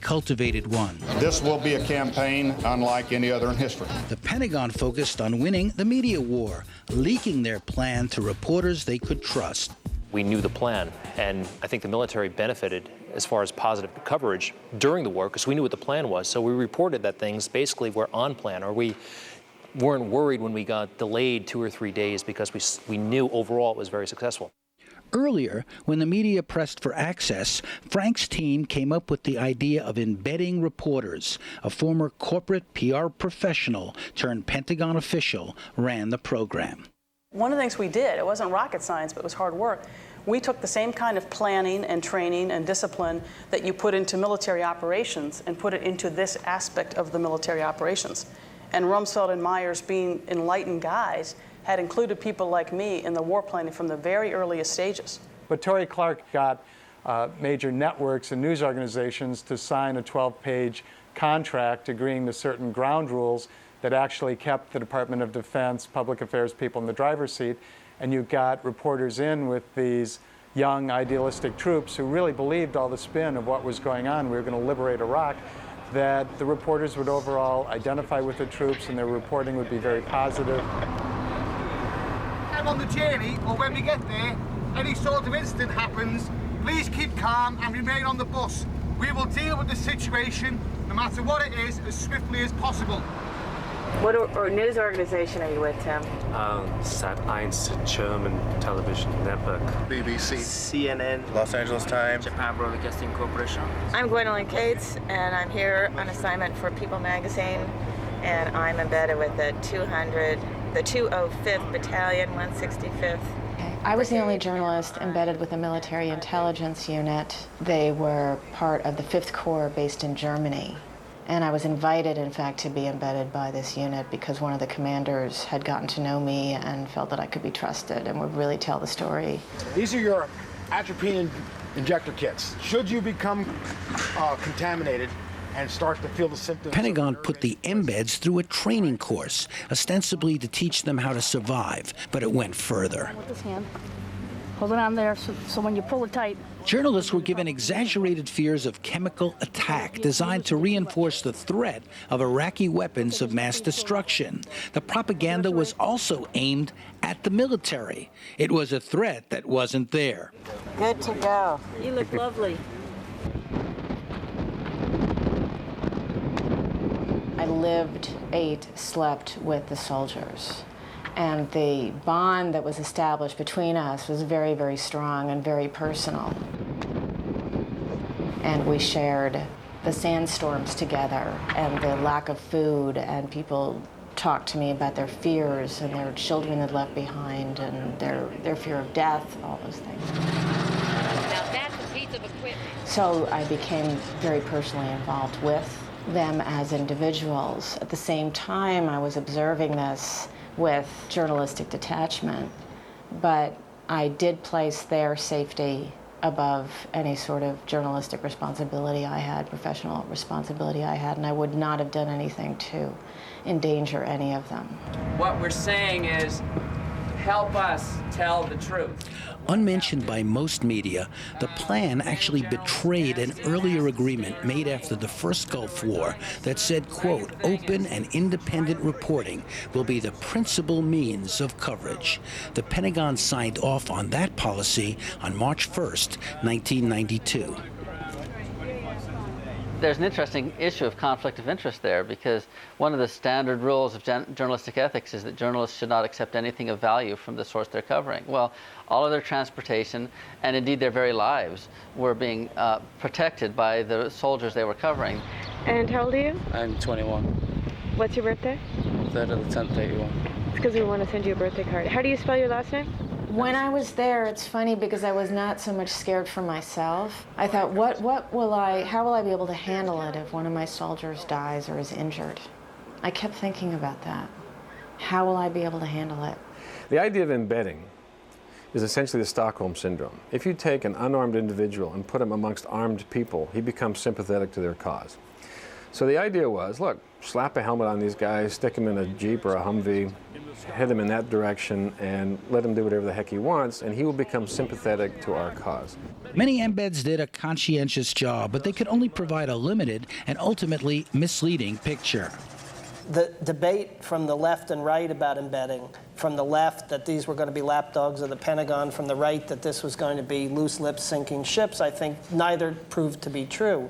cultivated one. This will be a campaign unlike any other in history. The Pentagon focused on winning the media war, leaking their plan to reporters they could trust. We knew the plan, and I think the military benefited as far as positive coverage during the war because we knew what the plan was. So we reported that things basically were on plan, or we weren't worried when we got delayed 2 or 3 days because we knew overall it was very successful. Earlier, when the media pressed for access, Frank's team came up with the idea of embedding reporters. A former corporate PR professional turned Pentagon official ran the program. One of the things we did, it wasn't rocket science, but it was hard work. We took the same kind of planning and training and discipline that you put into military operations and put it into this aspect of the military operations. And Rumsfeld and Myers, being enlightened guys, had included people like me in the war planning from the very earliest stages. But Tory Clark got major networks and news organizations to sign a 12-page contract agreeing to certain ground rules that actually kept the Department of Defense, public affairs people in the driver's seat. And you got reporters in with these young, idealistic troops who really believed all the spin of what was going on. We were going to liberate Iraq, that the reporters would overall identify with the troops and their reporting would be very positive. And on the journey, or when we get there, any sort of incident happens, please keep calm and remain on the bus. We will deal with the situation, no matter what it is, as swiftly as possible. What news organization are you with, Tim? Sat.1, German television network. BBC. CNN. Los Angeles Times. Japan Broadcasting Corporation. I'm Gwendolyn Cates, and I'm here on assignment for People magazine, and I'm embedded with the 205th Battalion, 165th. I was the only journalist embedded with a military intelligence unit. They were part of the 5th Corps based in Germany. And I was invited, in fact, to be embedded by this unit because one of the commanders had gotten to know me and felt that I could be trusted and would really tell the story. These are your atropine injector kits. Should you become contaminated and start to feel the symptoms... Pentagon put the embeds through a training course, ostensibly to teach them how to survive, but it went further. With this hand. Hold it on there so when you pull it tight. Journalists were given exaggerated fears of chemical attack designed to reinforce the threat of Iraqi weapons of mass destruction. The propaganda was also aimed at the military. It was a threat that wasn't there. Good to go. You look lovely. I lived, ate, slept with the soldiers. And the bond that was established between us was very, very strong and very personal. And we shared the sandstorms together and the lack of food, and people talked to me about their fears and their children they'd left behind and their fear of death, all those things. Now that's a piece of equipment. So I became very personally involved with them as individuals. At the same time, I was observing this with journalistic detachment, but I did place their safety above any sort of journalistic responsibility I had, professional responsibility I had, and I would not have done anything to endanger any of them. What we're saying is, help us tell the truth. Unmentioned by most media, the plan actually betrayed an earlier agreement made after the first Gulf War that said, quote, open and independent reporting will be the principal means of coverage. The Pentagon signed off on that policy on March 1st, 1992. There's an interesting issue of conflict of interest there, because one of the standard rules of journalistic ethics is that journalists should not accept anything of value from the source they're covering. Well, all of their transportation, and indeed their very lives, were being protected by the soldiers they were covering. And how old are you? I'm 21. What's your birthday? 3rd of the 10th, 81. It's because we want to send you a birthday card. How do you spell your last name? When I was there, it's funny because I was not so much scared for myself. I thought, how will I be able to handle it if one of my soldiers dies or is injured? I kept thinking about that. How will I be able to handle it? The idea of embedding is essentially the Stockholm Syndrome. If you take an unarmed individual and put him amongst armed people, he becomes sympathetic to their cause. So the idea was, look, slap a helmet on these guys, stick them in a Jeep or a Humvee, head him in that direction, and let him do whatever the heck he wants, and he will become sympathetic to our cause. Many embeds did a conscientious job, but they could only provide a limited and ultimately misleading picture. The debate from the left and right about embedding, from the left that these were going to be lapdogs of the Pentagon, from the right that this was going to be loose lips sinking ships, I think neither proved to be true.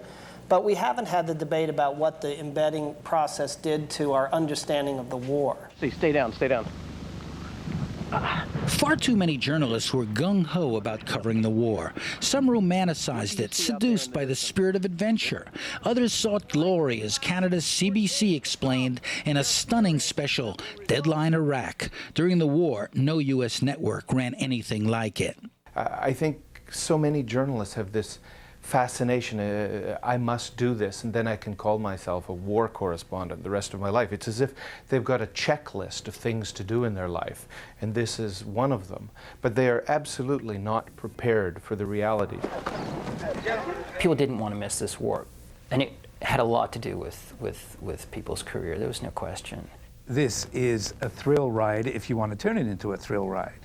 But we haven't had the debate about what the embedding process did to our understanding of the war. Stay down, stay down. Far too many journalists were gung-ho about covering the war. Some romanticized it, seduced by the spirit of adventure. Others sought glory, as Canada's CBC explained in a stunning special, Deadline Iraq. During the war, no U.S. network ran anything like it. I think so many journalists have this fascination, I must do this, and then I can call myself a war correspondent the rest of my life. It's as if they've got a checklist of things to do in their life, and this is one of them. But they are absolutely not prepared for the reality. People didn't want to miss this war, and it had a lot to do with people's career. There was no question. This is a thrill ride if you want to turn it into a thrill ride.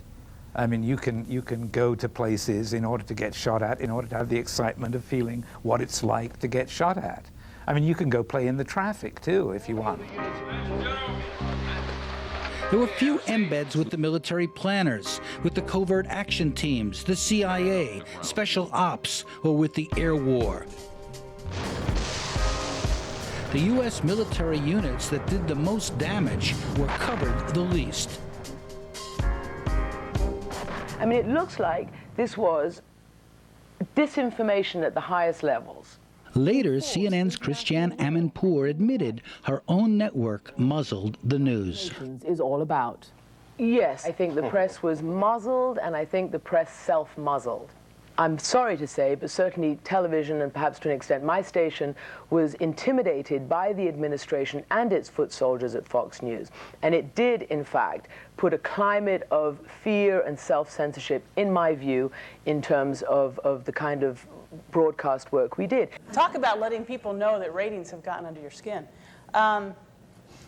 I mean, you can go to places in order to get shot at, in order to have the excitement of feeling what it's like to get shot at. I mean, you can go play in the traffic, too, if you want. There were few embeds with the military planners, with the covert action teams, the CIA, special ops, or with the air war. The U.S. military units that did the most damage were covered the least. I mean, it looks like this was disinformation at the highest levels. Later, CNN's Christiane Amanpour admitted her own network muzzled the news. Is all about. Yes, I think the press was muzzled, and I think the press self-muzzled. I'm sorry to say, but certainly television, and perhaps to an extent my station, was intimidated by the administration and its foot soldiers at Fox News. And it did, in fact, put a climate of fear and self-censorship, in my view, in terms of the kind of broadcast work we did. Talk about letting people know that ratings have gotten under your skin.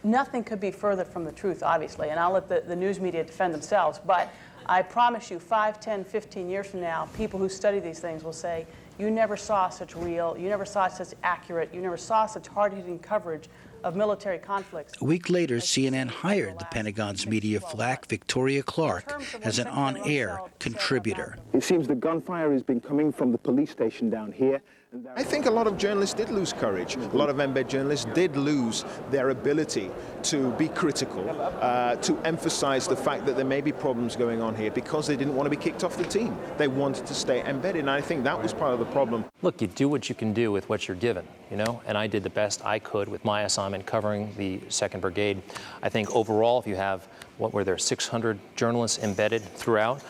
Nothing could be further from the truth, obviously, and I'll let the news media defend themselves, but I promise you 5, 10, 15 years from now, people who study these things will say, you never saw such real, you never saw such accurate, you never saw such hard-hitting coverage of military conflicts. A week later, CNN hired the Pentagon's media flack, Victoria Clark, as an on-air contributor. It seems the gunfire has been coming from the police station down here. I think a lot of journalists did lose courage. A lot of embed journalists did lose their ability to be critical, to emphasize the fact that there may be problems going on here because they didn't want to be kicked off the team. They wanted to stay embedded, and I think that was part of the problem. Look, you do what you can do with what you're given, you know, and I did the best I could with my assignment covering the 2nd Brigade. I think overall, if you have, what were there, 600 journalists embedded throughout,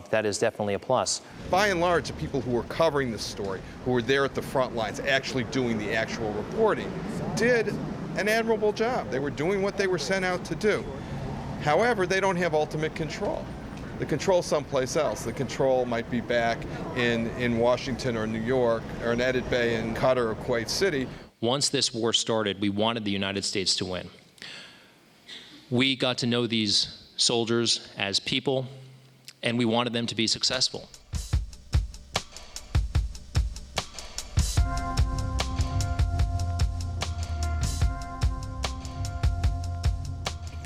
that is definitely a plus. By and large, the people who were covering this story, who were there at the front lines, actually doing the actual reporting, did an admirable job. They were doing what they were sent out to do. However, they don't have ultimate control. The control someplace else. The control might be back in Washington or New York or in Edit Bay in Qatar or Kuwait City. Once this war started, we wanted the United States to win. We got to know these soldiers as people, and we wanted them to be successful.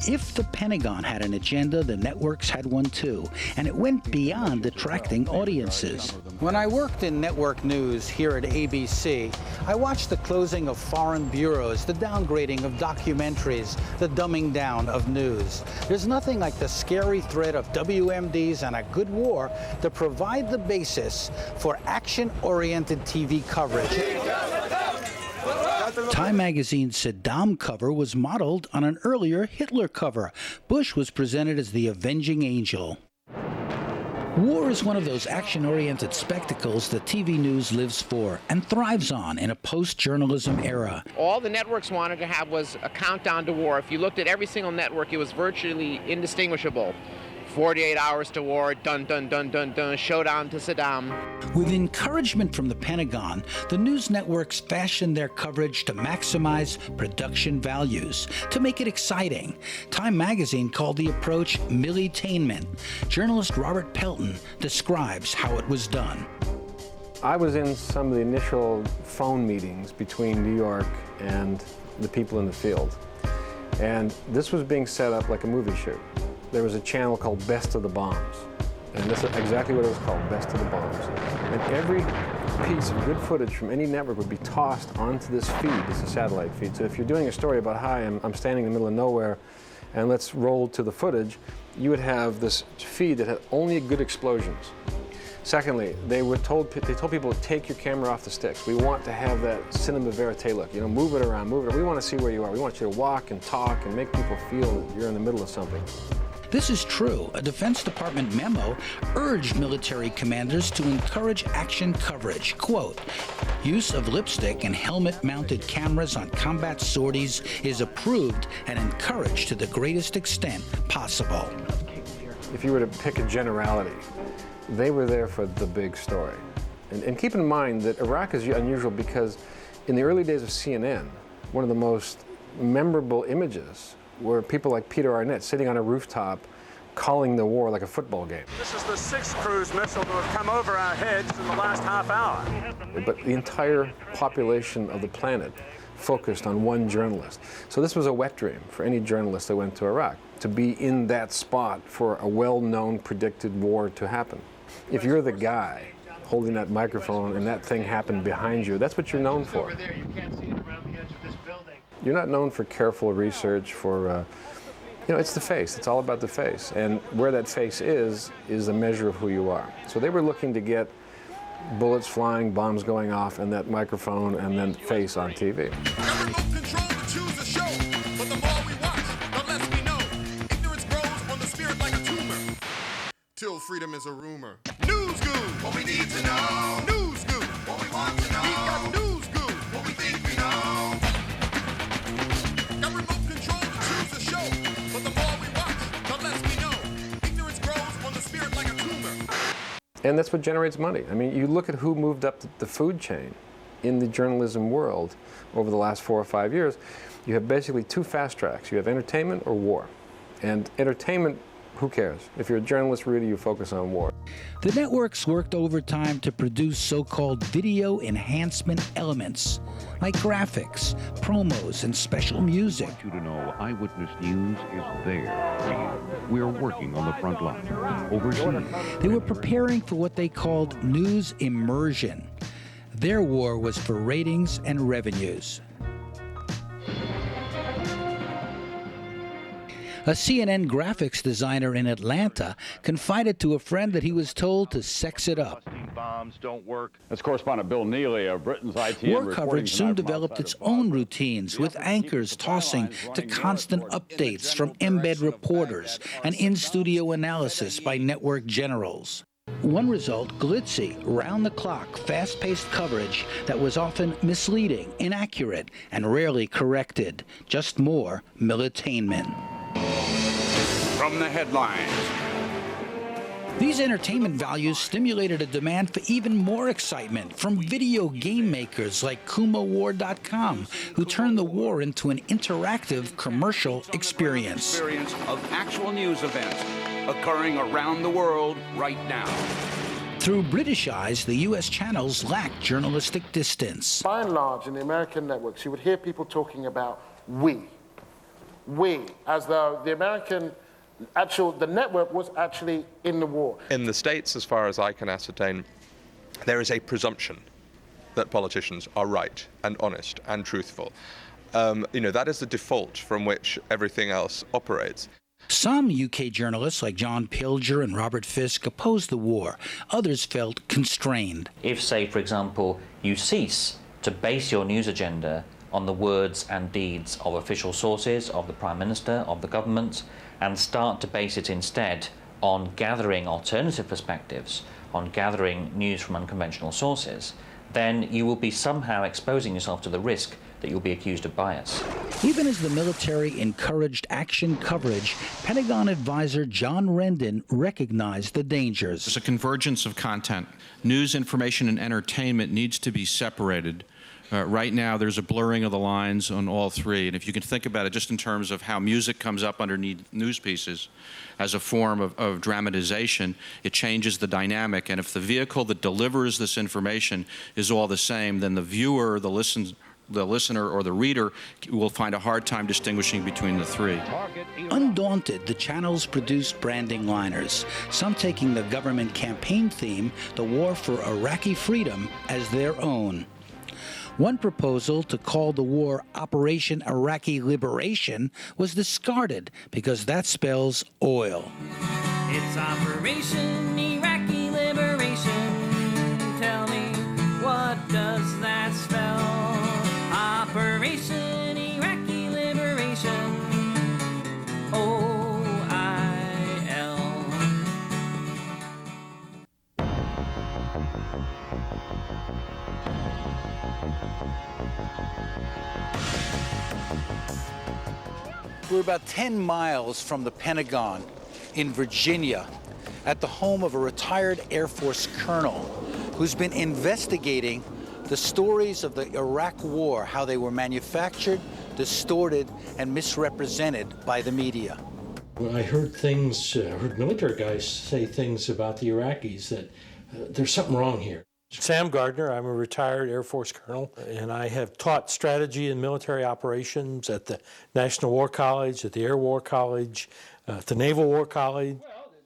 If the Pentagon had an agenda, the networks had one too, and it went beyond attracting audiences. When I worked in network news here at ABC, I watched the closing of foreign bureaus, the downgrading of documentaries, the dumbing down of news. There's nothing like the scary threat of WMDs and a good war to provide the basis for action-oriented TV coverage. Time magazine's Saddam cover was modeled on an earlier Hitler cover. Bush was presented as the avenging angel. War is one of those action-oriented spectacles that TV news lives for and thrives on in a post-journalism era. All the networks wanted to have was a countdown to war. If you looked at every single network, it was virtually indistinguishable 48 hours to war, dun dun dun dun dun, showdown to Saddam. With encouragement from the Pentagon, the news networks fashioned their coverage to maximize production values, to make it exciting. Time magazine called the approach militainment. Journalist Robert Pelton describes how it was done. I was in some of the initial phone meetings between New York and the people in the field. And this was being set up like a movie shoot. There was a channel called Best of the Bombs. And this is exactly what it was called, Best of the Bombs. And every piece of good footage from any network would be tossed onto this feed. It's a satellite feed. So if you're doing a story about, hi, I'm standing in the middle of nowhere, and let's roll to the footage, you would have this feed that had only good explosions. Secondly, they told people to take your camera off the sticks. We want to have that cinema verite look. You know, move it around, move it. We want to see where you are. We want you to walk and talk and make people feel that you're in the middle of something. This is true. A Defense Department memo urged military commanders to encourage action coverage. Quote, use of lipstick and helmet-mounted cameras on combat sorties is approved and encouraged to the greatest extent possible. If you were to pick a generality, they were there for the big story. And keep in mind that Iraq is unusual because in the early days of CNN, one of the most memorable images were people like Peter Arnett sitting on a rooftop calling the war like a football game. This is the 6th cruise missile to have come over our heads in the last half hour. But the entire population of the planet focused on one journalist. So this was a wet dream for any journalist that went to Iraq, to be in that spot for a well-known, predicted war to happen. If you're the guy holding that microphone and that thing happened behind you, that's what you're known for. You're not known for careful research, for, you know, it's the face. It's all about the face. And where that face is a measure of who you are. So they were looking to get bullets flying, bombs going off, and that microphone and then face on TV. Till freedom is a rumor. News Goon, what we need to know. News Goon, what we want to know. We got News Goon, what we think we know. Got remote control to choose the show, but the more we watch, the less we know. Ignorance grows on the spirit like a tumor. And that's what generates money. I mean, you look at who moved up the food chain in the journalism world over the last 4 or 5 years. You have basically two fast tracks. You have entertainment or war. And entertainment, who cares? If you're a journalist, really, you focus on war. The networks worked overtime to produce so-called video enhancement elements, like graphics, promos, and special music. I want you to know Eyewitness News is there. We're working on the front line, overseas. They were preparing for what they called news immersion. Their war was for ratings and revenues. A CNN graphics designer in Atlanta confided to a friend that he was told to sex it up. Bombs don't work. That's correspondent Bill Neely of Britain's IT. War coverage soon developed its own routines, with anchors tossing to constant updates from embed reporters and in-studio analysis by network generals. One result, glitzy, round-the-clock, fast-paced coverage that was often misleading, inaccurate, and rarely corrected. Just more militainment. From the headlines. These entertainment values stimulated a demand for even more excitement from video game makers like KumaWar.com, who turned the war into an interactive commercial experience. Of actual news events occurring around the world right now. Through British eyes, the U.S. channels lacked journalistic distance. By and large, in the American networks, you would hear people talking about we, as though the American the network was actually in the war. In the States, as far as I can ascertain, there is a presumption that politicians are right and honest and truthful. That is the default from which everything else operates. Some UK journalists like John Pilger and Robert Fisk opposed the war. Others felt constrained. If, say, for example, you cease to base your news agenda on the words and deeds of official sources, of the Prime Minister, of the government, and start to base it instead on gathering alternative perspectives, on gathering news from unconventional sources, then you will be somehow exposing yourself to the risk that you'll be accused of bias. Even as the military encouraged action coverage, Pentagon advisor John Rendon recognized the dangers. There's a convergence of content. News, information, and entertainment needs to be separated. Right now, there's a blurring of the lines on all three. And if you can think about it just in terms of how music comes up underneath news pieces as a form of dramatization, it changes the dynamic. And if the vehicle that delivers this information is all the same, then the viewer, the listener or the reader will find a hard time distinguishing between the three. Undaunted, the channels produced branding liners, some taking the government campaign theme, the war for Iraqi freedom, as their own. One proposal to call the war Operation Iraqi Liberation was discarded because that spells oil. It's Operation Iraqi Liberation. Tell me, what does that spell? Operation Iraqi Liberation. O-I-L. We're about 10 miles from the Pentagon in Virginia, at the home of a retired Air Force colonel who's been investigating the stories of the Iraq War, how they were manufactured, distorted, and misrepresented by the media. Well, I heard heard military guys say things about the Iraqis that there's something wrong here. Sam Gardner, I'm a retired Air Force colonel, and I have taught strategy in military operations at the National War College, at the Air War College, at the Naval War College.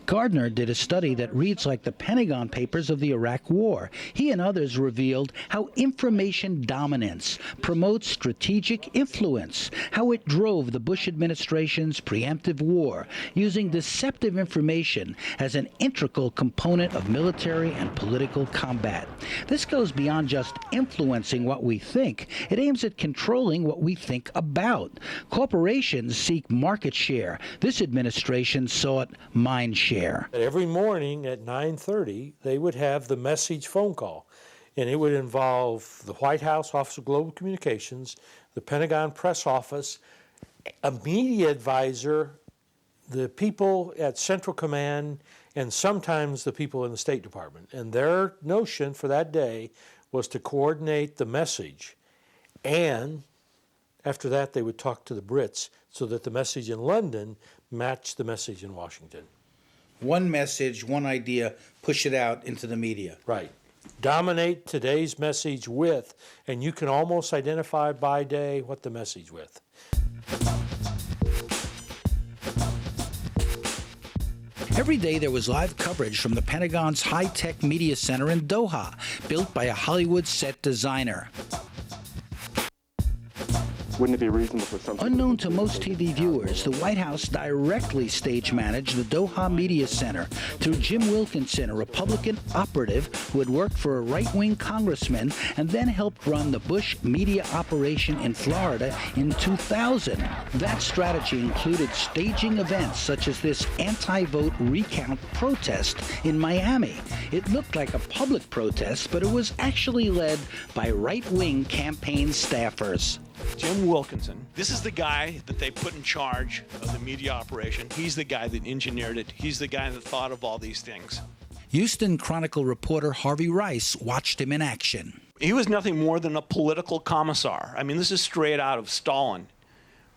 Gardner did a study that reads like the Pentagon Papers of the Iraq War. He and others revealed how information dominance promotes strategic influence, how it drove the Bush administration's preemptive war, using deceptive information as an integral component of military and political combat. This goes beyond just influencing what we think. It aims at controlling what we think about. Corporations seek market share. This administration sought mind share. Every morning at 9:30, they would have the message phone call, and it would involve the White House Office of Global Communications, the Pentagon Press Office, a media advisor, the people at Central Command, and sometimes the people in the State Department. And their notion for that day was to coordinate the message, and after that they would talk to the Brits so that the message in London matched the message in Washington. One message, one idea, push it out into the media. Right. Dominate today's message with, and you can almost identify by day what the message with. Every day there was live coverage from the Pentagon's high-tech media center in Doha, built by a Hollywood set designer. Wouldn't it be reasonable for some... Unknown to most TV viewers, the White House directly stage-managed the Doha Media Center through Jim Wilkinson, a Republican operative who had worked for a right-wing congressman and then helped run the Bush media operation in Florida in 2000. That strategy included staging events such as this anti-vote recount protest in Miami. It looked like a public protest, but it was actually led by right-wing campaign staffers. Jim Wilkinson, this is the guy that they put in charge of the media operation. He's the guy that engineered it. He's the guy that thought of all these things. Houston Chronicle reporter Harvey Rice watched him in action. He was nothing more than a political commissar. I mean, this is straight out of Stalin.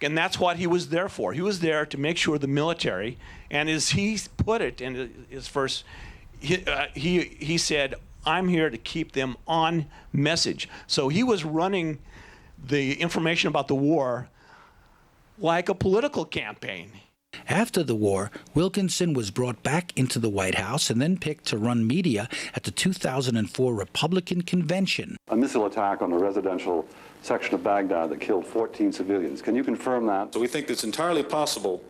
And that's what he was there for. He was there to make sure the military, and as he put it in his first, he said, I'm here to keep them on message. So he was running the information about the war like a political campaign. After the war, Wilkinson was brought back into the White House and then picked to run media at the 2004 Republican convention. A missile attack on a residential section of Baghdad that killed 14 civilians. Can you confirm that? So we think it's entirely possible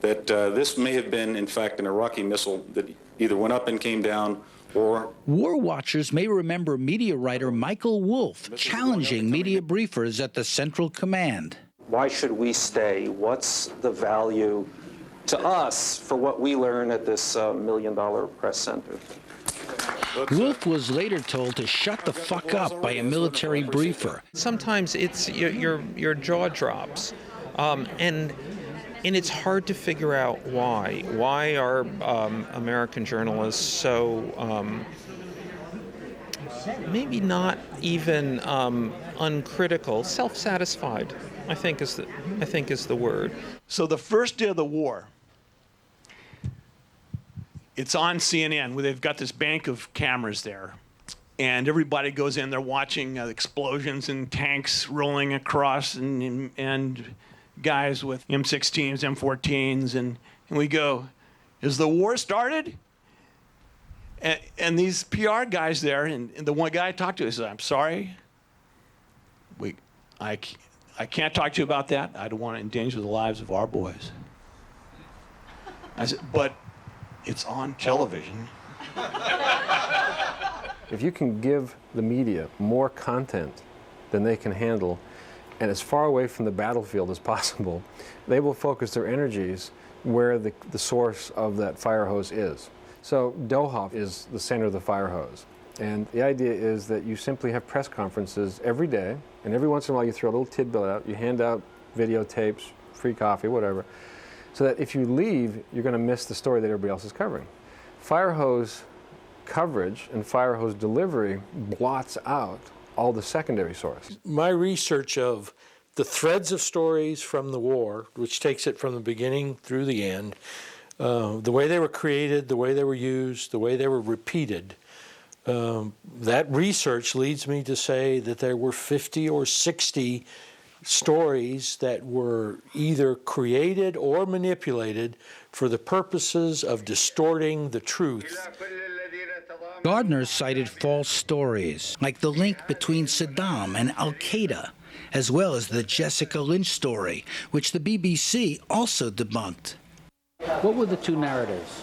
that this may have been, in fact, an Iraqi missile that either went up and came down. War watchers may remember media writer Michael Wolff challenging media briefers at the Central Command. Why should we stay? What's the value to us for what we learn at this $1 million press center? Wolf was later told to shut the fuck up by a military briefer. Sometimes it's your jaw drops, and it's hard to figure out why. Why are American journalists so maybe not even uncritical, self-satisfied? I think is the word. So the first day of the war, it's on CNN where they've got this bank of cameras there, and everybody goes in. They're watching explosions and tanks rolling across, and guys with M16s, M14s, and we go, "Is the war started?" And these PR guys there, and the one guy I talked to, he said, "I'm sorry, I can't talk to you about that. I don't want to endanger the lives of our boys." I said, "But it's on television." If you can give the media more content than they can handle, and as far away from the battlefield as possible, they will focus their energies where the source of that fire hose is. So Doha is the center of the fire hose. And the idea is that you simply have press conferences every day, and every once in a while you throw a little tidbit out, you hand out videotapes, free coffee, whatever, so that if you leave, you're going to miss the story that everybody else is covering. Fire hose coverage and fire hose delivery blots out all the secondary sources. My research of the threads of stories from the war, which takes it from the beginning through the end, the way they were created, the way they were used, the way they were repeated, that research leads me to say that there were 50 or 60 stories that were either created or manipulated for the purposes of distorting the truth. Gardner cited false stories, like the link between Saddam and al-Qaeda, as well as the Jessica Lynch story, which the BBC also debunked. What were the two narratives?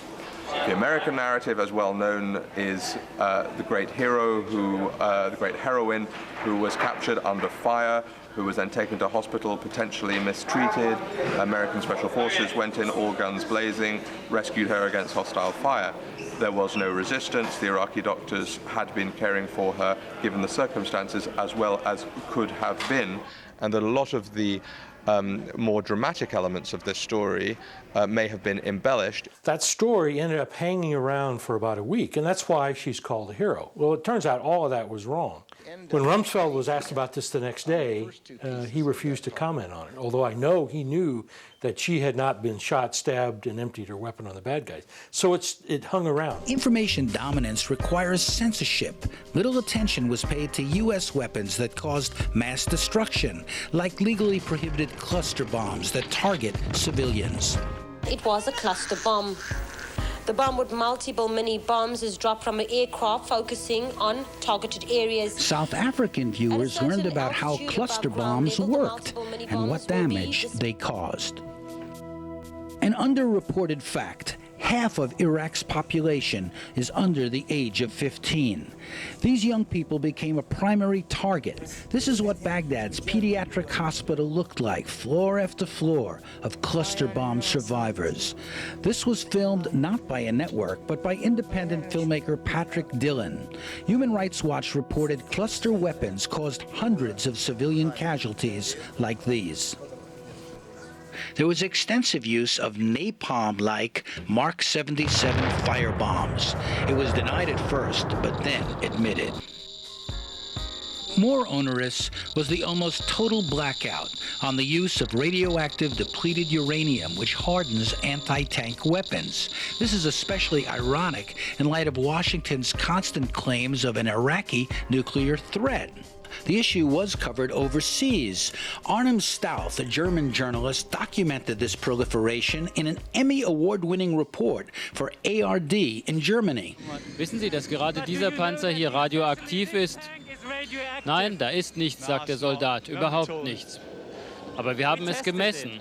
The American narrative, as well known, is the great hero the great heroine who was captured under fire, who was then taken to hospital, potentially mistreated. American Special Forces went in, all guns blazing, rescued her against hostile fire. There was no resistance. The Iraqi doctors had been caring for her, given the circumstances, as well as could have been. And that a lot of the more dramatic elements of this story may have been embellished. That story ended up hanging around for about a week, and that's why she's called a hero. Well, it turns out all of that was wrong. When Rumsfeld was asked about this the next day, he refused to comment on it, although I know he knew that she had not been shot, stabbed, and emptied her weapon on the bad guys. So it hung around. Information dominance requires censorship. Little attention was paid to U.S. weapons that caused mass destruction, like legally prohibited cluster bombs that target civilians. It was a cluster bomb. The bomb with multiple mini bombs is dropped from an aircraft focusing on targeted areas. South African viewers learned about how cluster bombs worked and what damage they caused. An underreported fact: half of Iraq's population is under the age of 15. These young people became a primary target. This is what Baghdad's pediatric hospital looked like, floor after floor of cluster bomb survivors. This was filmed not by a network, but by independent filmmaker Patrick Dillon. Human Rights Watch reported cluster weapons caused hundreds of civilian casualties like these. There was extensive use of napalm-like Mark 77 firebombs. It was denied at first, but then admitted. More onerous was the almost total blackout on the use of radioactive depleted uranium, which hardens anti-tank weapons. This is especially ironic in light of Washington's constant claims of an Iraqi nuclear threat. The issue was covered overseas. Arnim Stauff, a German journalist, documented this proliferation in an Emmy Award-winning report for ARD in Germany. Wissen Sie, dass gerade dieser Panzer hier radioaktiv ist? Nein, da ist nichts, sagt der Soldat, überhaupt nichts. Aber wir haben es gemessen.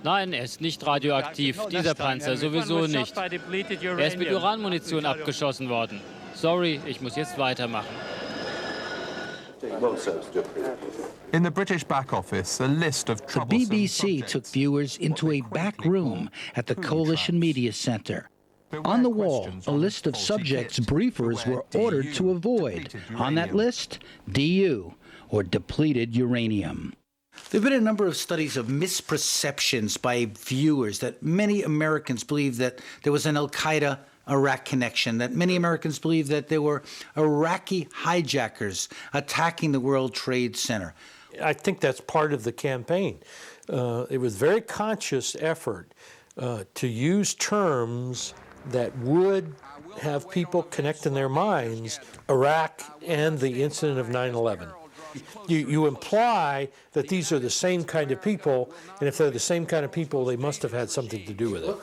Nein, er ist nicht radioaktiv, dieser Panzer sowieso nicht. Er ist mit Uranmunition abgeschossen worden. Sorry, ich muss jetzt weitermachen. In the British back office, a list of The BBC took viewers into a back room at the Coalition Media Center. On the wall, a list of subjects briefers were ordered to avoid. On that list, DU, or depleted uranium. There have been a number of studies of misperceptions by viewers that many Americans believe that there was an al-Qaeda Iraq connection, that many Americans believe that there were Iraqi hijackers attacking the World Trade Center. I think that's part of the campaign. It was a very conscious effort to use terms that would have people connect in their minds Iraq and the incident of 9/11. You imply that these are the same kind of people, and if they're the same kind of people, they must have had something to do with it.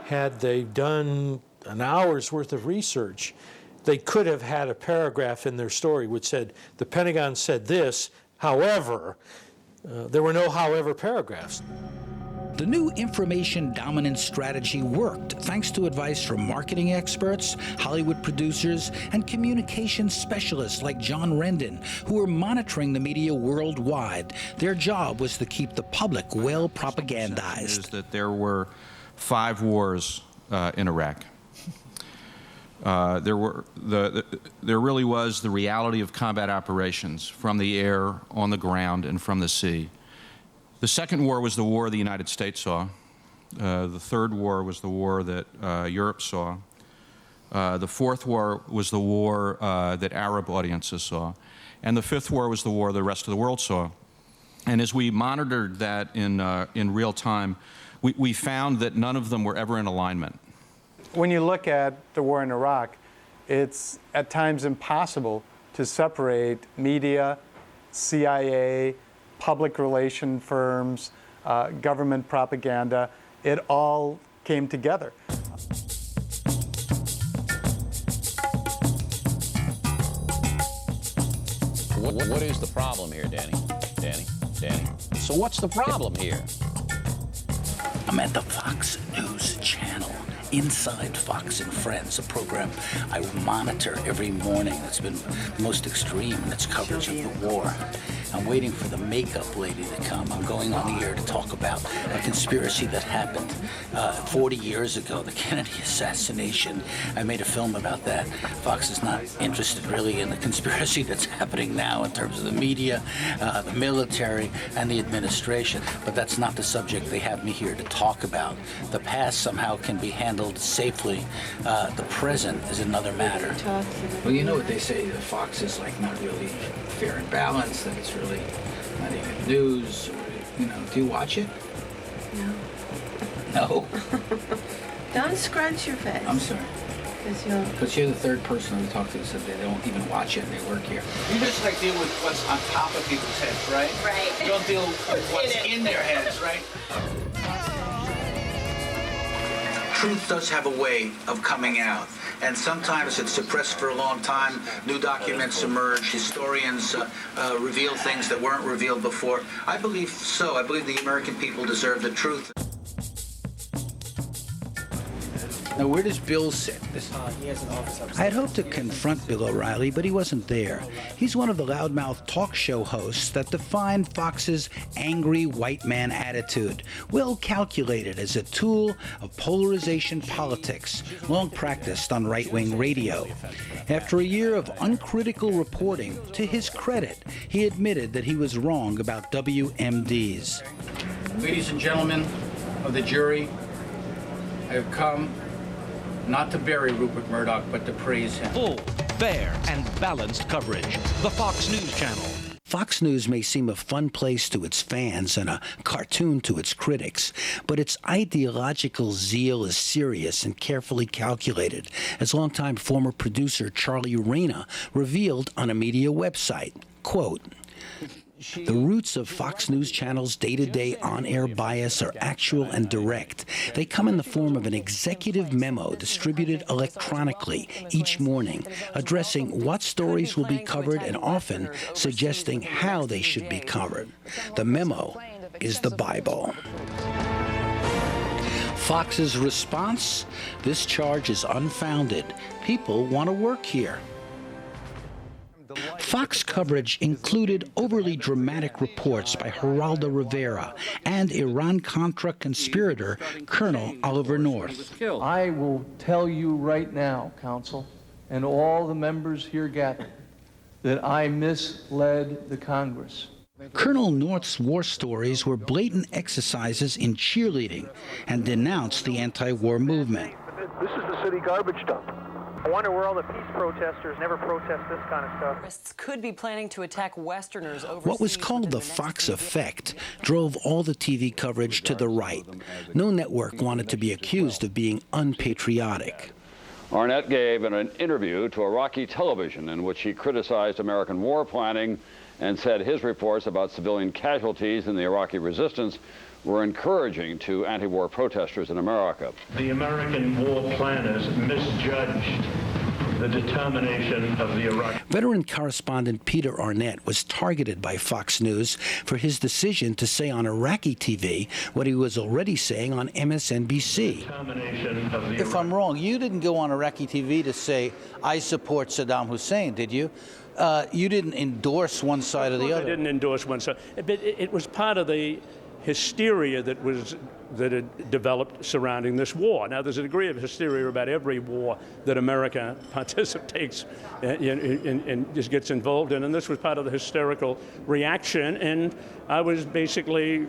Had they done an hour's worth of research, they could have had a paragraph in their story which said, the Pentagon said this, however. There were no however paragraphs. The new information dominance strategy worked thanks to advice from marketing experts, Hollywood producers, and communications specialists like John Rendon, who were monitoring the media worldwide. Their job was to keep the public well propagandized. Is that there were 5 wars in Iraq. There really was the reality of combat operations from the air, on the ground, and from the sea. The second war was the war the United States saw. The third war was the war that Europe saw. The fourth war was the war that Arab audiences saw. And the fifth war was the war the rest of the world saw. And as we monitored that in real time, we found that none of them were ever in alignment. When you look at the war in Iraq, it's at times impossible to separate media, CIA, public relation firms, government propaganda. It all came together. What is the problem here, Danny? So what's the problem here? I'm at the Fox News channel, Inside Fox and Friends, a program I monitor every morning that's been most extreme in its coverage of the war. I'm waiting for the makeup lady to come. I'm going on the air to talk about a conspiracy that happened 40 years ago, the Kennedy assassination. I made a film about that. Fox is not interested really in the conspiracy that's happening now in terms of the media, the military, and the administration. But that's not the subject they have me here to talk about. The past somehow can be handled safely. The present is another matter. Well, you know what they say, that Fox is like not really fair and balanced, that it's really not even news. You know, do you watch it? No. No? Don't scrunch your face. I'm sorry. Because you're the third person I've talked to that said they don't even watch it and they work here. You just like deal with what's on top of people's heads, right? Right. You don't deal with what's in their heads, right? Truth does have a way of coming out, and sometimes it's suppressed for a long time. New documents emerge. Historians reveal things that weren't revealed before. I believe so. I believe the American people deserve the truth. Now, where does Bill sit? He has an office upstairs. I had hoped to confront Bill O'Reilly, but he wasn't there. He's one of the loudmouth talk show hosts that define Fox's angry white man attitude, well calculated as a tool of polarization politics, long practiced on right-wing radio. After a year of uncritical reporting, to his credit, he admitted that he was wrong about WMDs. Ladies and gentlemen of the jury, I have come not to bury Rupert Murdoch, but to praise him. Full, fair, and balanced coverage. The Fox News Channel. Fox News may seem a fun place to its fans and a cartoon to its critics, but its ideological zeal is serious and carefully calculated, as longtime former producer Charlie Reyna revealed on a media website. Quote, "The roots of Fox News Channel's day-to-day on-air bias are actual and direct. They come in the form of an executive memo distributed electronically each morning, addressing what stories will be covered and often suggesting how they should be covered. The memo is the Bible." Fox's response? This charge is unfounded. People want to work here. Fox coverage included overly dramatic reports by Geraldo Rivera and Iran-Contra conspirator Colonel Oliver North. I will tell you right now, Counsel, and all the members here gathered, that I misled the Congress. Colonel North's war stories were blatant exercises in cheerleading and denounced the anti-war movement. This is the city garbage dump. I wonder where all the peace protesters never protest this kind of stuff. Terrorists could be planning to attack Westerners overseas. What was called the Fox effect drove all the TV coverage to the right. No network wanted to be accused of being unpatriotic. Arnett gave an interview to Iraqi television in which he criticized American war planning and said his reports about civilian casualties in the Iraqi resistance were encouraging to anti-war protesters in America. The American war planners misjudged the determination of the Iraqi. Veteran correspondent Peter Arnett was targeted by Fox News for his decision to say on Iraqi TV what he was already saying on MSNBC. If I'm wrong, you didn't go on Iraqi TV to say, I support Saddam Hussein, did you? You didn't endorse one side or the other. I didn't endorse one side. But it was part of the hysteria that had developed surrounding this war. Now, there's a degree of hysteria about every war that America participates and just gets involved in, and this was part of the hysterical reaction, and I was basically,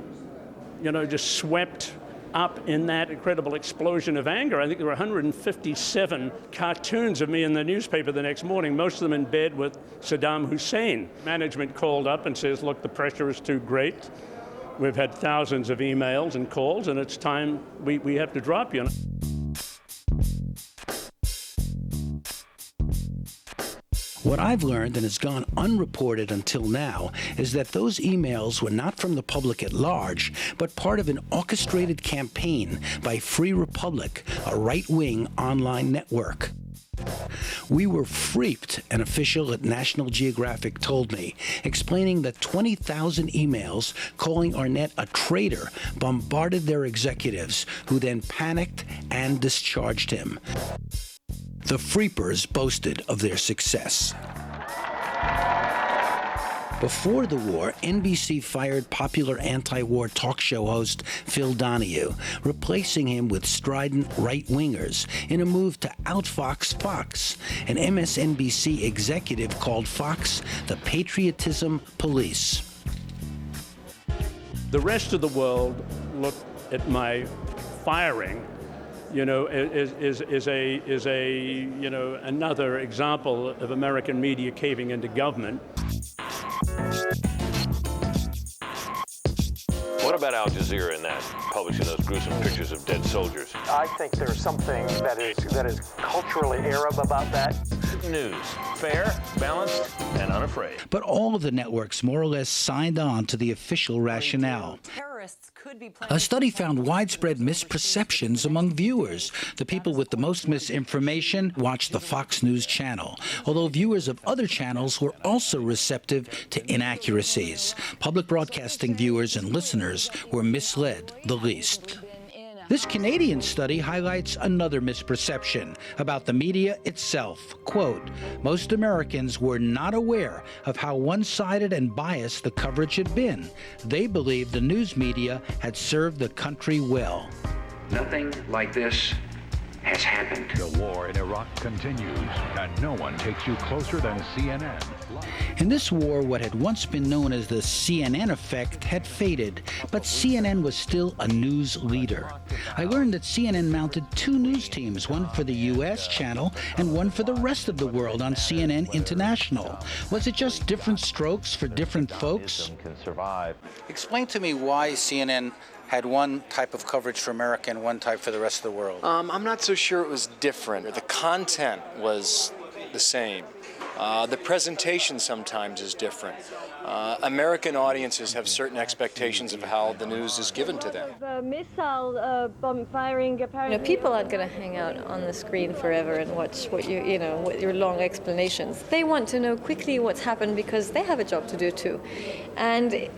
just swept up in that incredible explosion of anger. I think there were 157 cartoons of me in the newspaper the next morning, most of them in bed with Saddam Hussein. Management called up and says, look, the pressure is too great. We've had thousands of emails and calls, and it's time we have to drop you. What I've learned, and has gone unreported until now, is that those emails were not from the public at large, but part of an orchestrated campaign by Free Republic, a right-wing online network. We were freaked, an official at National Geographic told me, explaining that 20,000 emails calling Arnett a traitor bombarded their executives, who then panicked and discharged him. The Freepers boasted of their success. Before the war, NBC fired popular anti-war talk show host Phil Donahue, replacing him with strident right-wingers in a move to outfox Fox. An MSNBC executive called Fox the patriotism police. The rest of the world looked at my firing, is another example of American media caving into government. What about Al Jazeera and that, publishing those gruesome pictures of dead soldiers? I think there's something that is culturally Arab about that. News, fair, balanced, and unafraid. But all of the networks more or less signed on to the official rationale. A study found widespread misperceptions among viewers. The people with the most misinformation watched the Fox News channel, although viewers of other channels were also receptive to inaccuracies. Public broadcasting viewers and listeners were misled the least. This Canadian study highlights another misperception about the media itself. Quote, most Americans were not aware of how one-sided and biased the coverage had been. They believed the news media had served the country well. Nothing like this has happened. The war in Iraq continues, and no one takes you closer than CNN. In this war, what had once been known as the CNN effect had faded, but CNN was still a news leader. I learned that CNN mounted two news teams, one for the U.S. channel and one for the rest of the world on CNN International. Was it just different strokes for different folks? Explain to me why CNN had one type of coverage for America and one type for the rest of the world. I'm not so sure it was different. The content was the same. The presentation sometimes is different. American audiences have certain expectations of how the news is given to them. Missile bomb firing apparently. People aren't going to hang out on the screen forever and watch what what your long explanations. They want to know quickly what's happened because they have a job to do too. And